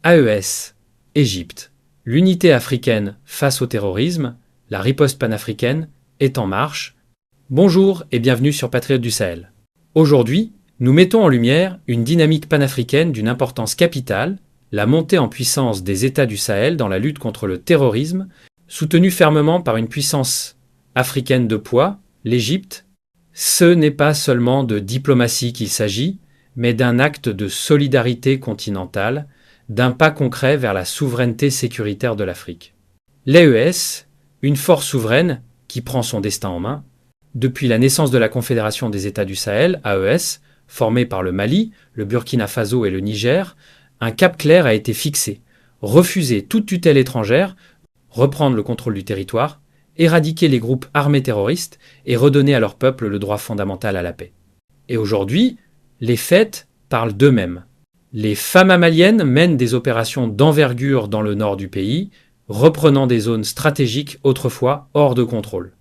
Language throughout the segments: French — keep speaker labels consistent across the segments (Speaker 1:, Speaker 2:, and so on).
Speaker 1: AES, Égypte. L'unité africaine face au terrorisme, la riposte panafricaine, est en marche. Bonjour et bienvenue sur Patriotes du Sahel. Aujourd'hui, nous mettons en lumière une dynamique panafricaine d'une importance capitale, la montée en puissance des États du Sahel dans la lutte contre le terrorisme, soutenue fermement par une puissance africaine de poids, l'Égypte. Ce n'est pas seulement de diplomatie qu'il s'agit, mais d'un acte de solidarité continentale, d'un pas concret vers la souveraineté sécuritaire de l'Afrique. L'AES, une force souveraine qui prend son destin en main, depuis la naissance de la Confédération des États du Sahel, AES, formée par le Mali, le Burkina Faso et le Niger, un cap clair a été fixé: refuser toute tutelle étrangère, reprendre le contrôle du territoire, éradiquer les groupes armés terroristes et redonner à leur peuple le droit fondamental à la paix. Et aujourd'hui, les faits parlent d'eux-mêmes. Les FAMA maliennes mènent des opérations d'envergure dans le nord du pays, reprenant des zones stratégiques autrefois hors de contrôle.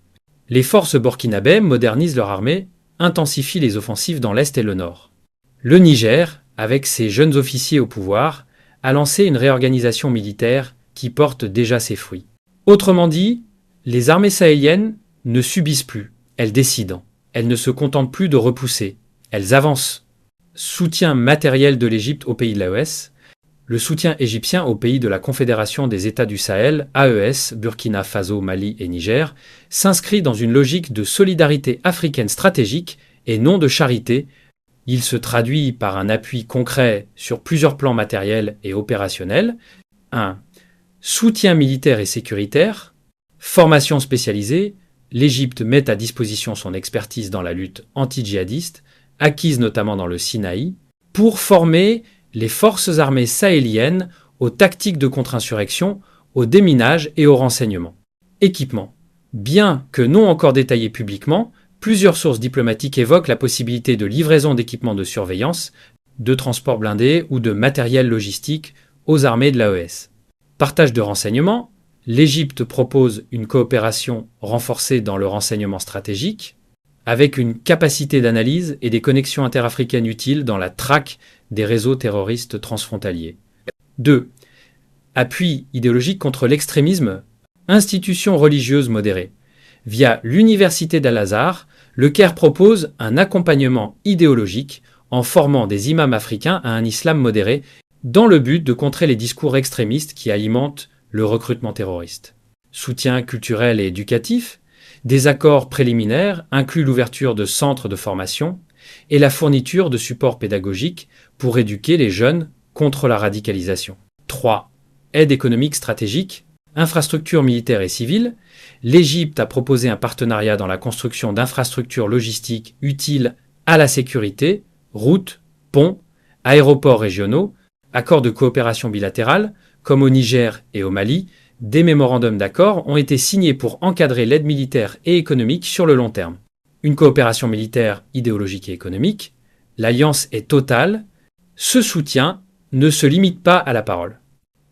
Speaker 1: Les forces burkinabè modernisent leur armée, intensifient les offensives dans l'est et le nord. Le Niger, avec ses jeunes officiers au pouvoir, a lancé une réorganisation militaire qui porte déjà ses fruits. Autrement dit, les armées sahéliennes ne subissent plus, elles décident. Elles ne se contentent plus de repousser, elles avancent. Soutien matériel de l'Égypte au pays de l'AES, le soutien égyptien au pays de la Confédération des États du Sahel, AES, Burkina Faso, Mali et Niger, s'inscrit dans une logique de solidarité africaine stratégique et non de charité. Il se traduit par un appui concret sur plusieurs plans matériels et opérationnels. 1. Soutien militaire et sécuritaire. Formation spécialisée. L'Égypte met à disposition son expertise dans la lutte anti-djihadiste, acquise notamment dans le Sinaï, pour former les forces armées sahéliennes aux tactiques de contre-insurrection, au déminage et au renseignement. Équipement. Bien que non encore détaillé publiquement, plusieurs sources diplomatiques évoquent la possibilité de livraison d'équipements de surveillance, de transport blindé ou de matériel logistique aux armées de l'AES. Partage de renseignements. L'Égypte propose une coopération renforcée dans le renseignement stratégique, avec une capacité d'analyse et des connexions interafricaines utiles dans la traque des réseaux terroristes transfrontaliers. 2. Appui idéologique contre l'extrémisme. Institutions religieuses modérées. Via l'Université d'Al-Azhar, le Caire propose un accompagnement idéologique en formant des imams africains à un islam modéré dans le but de contrer les discours extrémistes qui alimentent le recrutement terroriste. Soutien culturel et éducatif. Des accords préliminaires incluent l'ouverture de centres de formation et la fourniture de supports pédagogiques pour éduquer les jeunes contre la radicalisation. 3. Aide économique stratégique. Infrastructures militaires et civiles. L'Égypte a proposé un partenariat dans la construction d'infrastructures logistiques utiles à la sécurité, routes, ponts, aéroports régionaux, accords de coopération bilatérale, comme au Niger et au Mali. Des mémorandums d'accord ont été signés pour encadrer l'aide militaire et économique sur le long terme. Une coopération militaire, idéologique et économique. L'alliance est totale. Ce soutien ne se limite pas à la parole.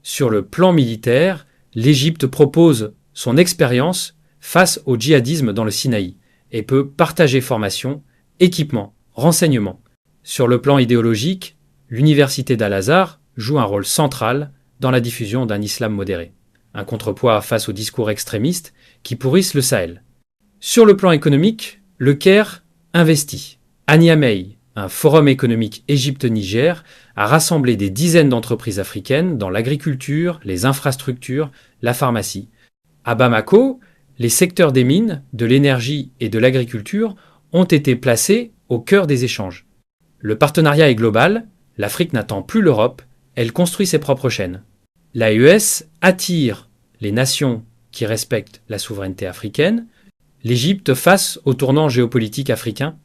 Speaker 1: Sur le plan militaire, l'Égypte propose son expérience face au djihadisme dans le Sinaï et peut partager formation, équipement, renseignements. Sur le plan idéologique, l'Université d'Al-Azhar joue un rôle central dans la diffusion d'un islam modéré. Un contrepoids face aux discours extrémistes qui pourrissent le Sahel. Sur le plan économique, le Caire investit. À Niamey, un forum économique Égypte-Niger a rassemblé des dizaines d'entreprises africaines dans l'agriculture, les infrastructures, la pharmacie. À Bamako, les secteurs des mines, de l'énergie et de l'agriculture ont été placés au cœur des échanges. Le partenariat est global, l'Afrique n'attend plus l'Europe, elle construit ses propres chaînes. L'AES attire les nations qui respectent la souveraineté africaine. L'Égypte face au tournant géopolitique africain.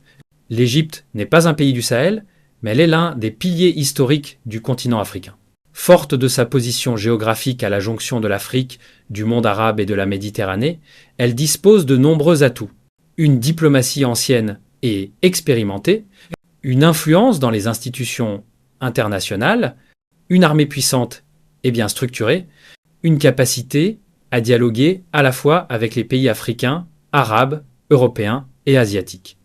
Speaker 1: L'Égypte n'est pas un pays du Sahel, mais elle est l'un des piliers historiques du continent africain. Forte de sa position géographique à la jonction de l'Afrique, du monde arabe et de la Méditerranée, elle dispose de nombreux atouts. Une diplomatie ancienne et expérimentée, une influence dans les institutions internationales, une armée puissante et bien structurée, une capacité à dialoguer à la fois avec les pays africains, arabes, européens et asiatiques.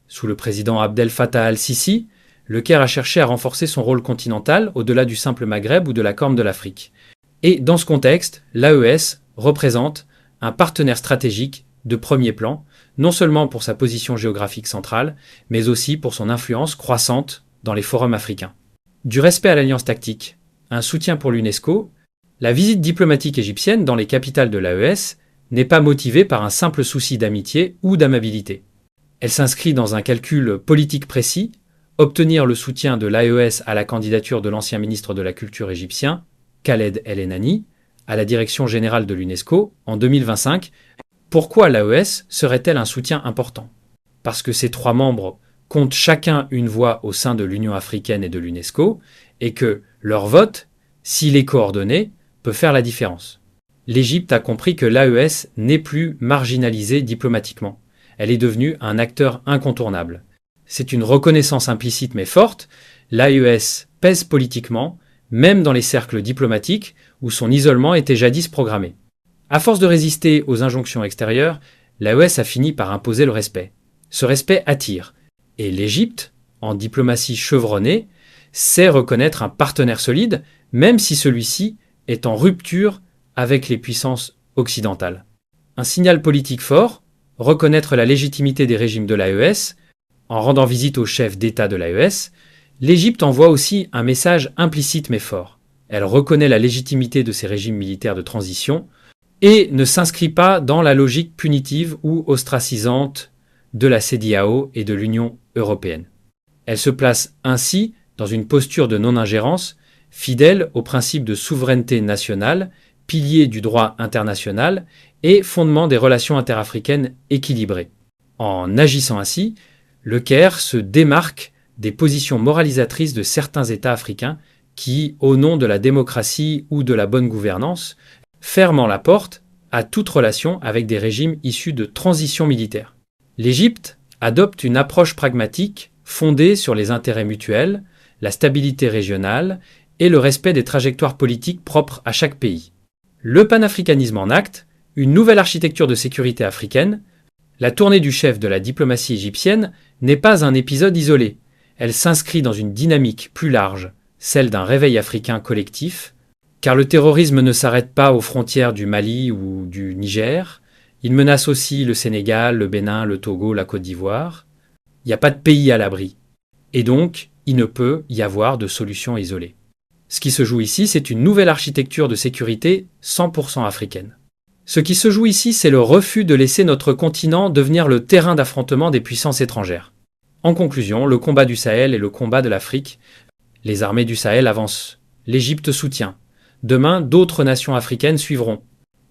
Speaker 1: Sous le président Abdel Fattah al-Sisi, le Caire a cherché à renforcer son rôle continental au-delà du simple Maghreb ou de la Corne de l'Afrique. Et dans ce contexte, l'AES représente un partenaire stratégique de premier plan, non seulement pour sa position géographique centrale, mais aussi pour son influence croissante dans les forums africains. Du respect à l'alliance tactique, un soutien pour l'UNESCO, la visite diplomatique égyptienne dans les capitales de l'AES n'est pas motivée par un simple souci d'amitié ou d'amabilité. Elle s'inscrit dans un calcul politique précis, obtenir le soutien de l'AES à la candidature de l'ancien ministre de la Culture égyptien, Khaled El-Enani, à la direction générale de l'UNESCO en 2025. Pourquoi l'AES serait-elle un soutien important? Parce que ces trois membres comptent chacun une voix au sein de l'Union africaine et de l'UNESCO, et que leur vote, s'il est coordonné, peut faire la différence. L'Égypte a compris que l'AES n'est plus marginalisée diplomatiquement. Elle est devenue un acteur incontournable. C'est une reconnaissance implicite mais forte. L'AES pèse politiquement, même dans les cercles diplomatiques où son isolement était jadis programmé. À force de résister aux injonctions extérieures, l'AES a fini par imposer le respect. Ce respect attire. Et l'Égypte, en diplomatie chevronnée, sait reconnaître un partenaire solide, même si celui-ci est en rupture avec les puissances occidentales. Un signal politique fort, reconnaître la légitimité des régimes de l'AES, en rendant visite au chef d'État de l'AES, l'Égypte envoie aussi un message implicite mais fort. Elle reconnaît la légitimité de ces régimes militaires de transition et ne s'inscrit pas dans la logique punitive ou ostracisante de la CEDEAO et de l'Union européenne. Elle se place ainsi dans une posture de non-ingérence, fidèle au principe de souveraineté nationale, pilier du droit international et fondement des relations interafricaines équilibrées. En agissant ainsi, le Caire se démarque des positions moralisatrices de certains États africains qui, au nom de la démocratie ou de la bonne gouvernance, ferment la porte à toute relation avec des régimes issus de transitions militaires. L'Égypte adopte une approche pragmatique fondée sur les intérêts mutuels, la stabilité régionale et le respect des trajectoires politiques propres à chaque pays. Le panafricanisme en acte, une nouvelle architecture de sécurité africaine, la tournée du chef de la diplomatie égyptienne n'est pas un épisode isolé. Elle s'inscrit dans une dynamique plus large, celle d'un réveil africain collectif, car le terrorisme ne s'arrête pas aux frontières du Mali ou du Niger, il menace aussi le Sénégal, le Bénin, le Togo, la Côte d'Ivoire. Il n'y a pas de pays à l'abri, et donc il ne peut y avoir de solution isolée. Ce qui se joue ici, c'est une nouvelle architecture de sécurité 100% africaine. Ce qui se joue ici, c'est le refus de laisser notre continent devenir le terrain d'affrontement des puissances étrangères. En conclusion, le combat du Sahel est le combat de l'Afrique. Les armées du Sahel avancent. L'Égypte soutient. Demain, d'autres nations africaines suivront.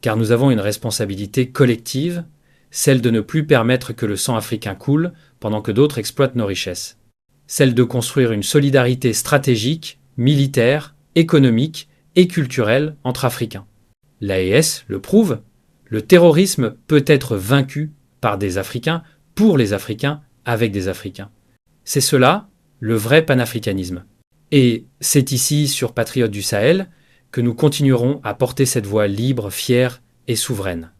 Speaker 1: Car nous avons une responsabilité collective, celle de ne plus permettre que le sang africain coule pendant que d'autres exploitent nos richesses. Celle de construire une solidarité stratégique, militaire, économique et culturelle entre Africains. L'AES le prouve, le terrorisme peut être vaincu par des Africains, pour les Africains, avec des Africains. C'est cela, le vrai panafricanisme. Et c'est ici, sur Patriotes du Sahel, que nous continuerons à porter cette voix libre, fière et souveraine.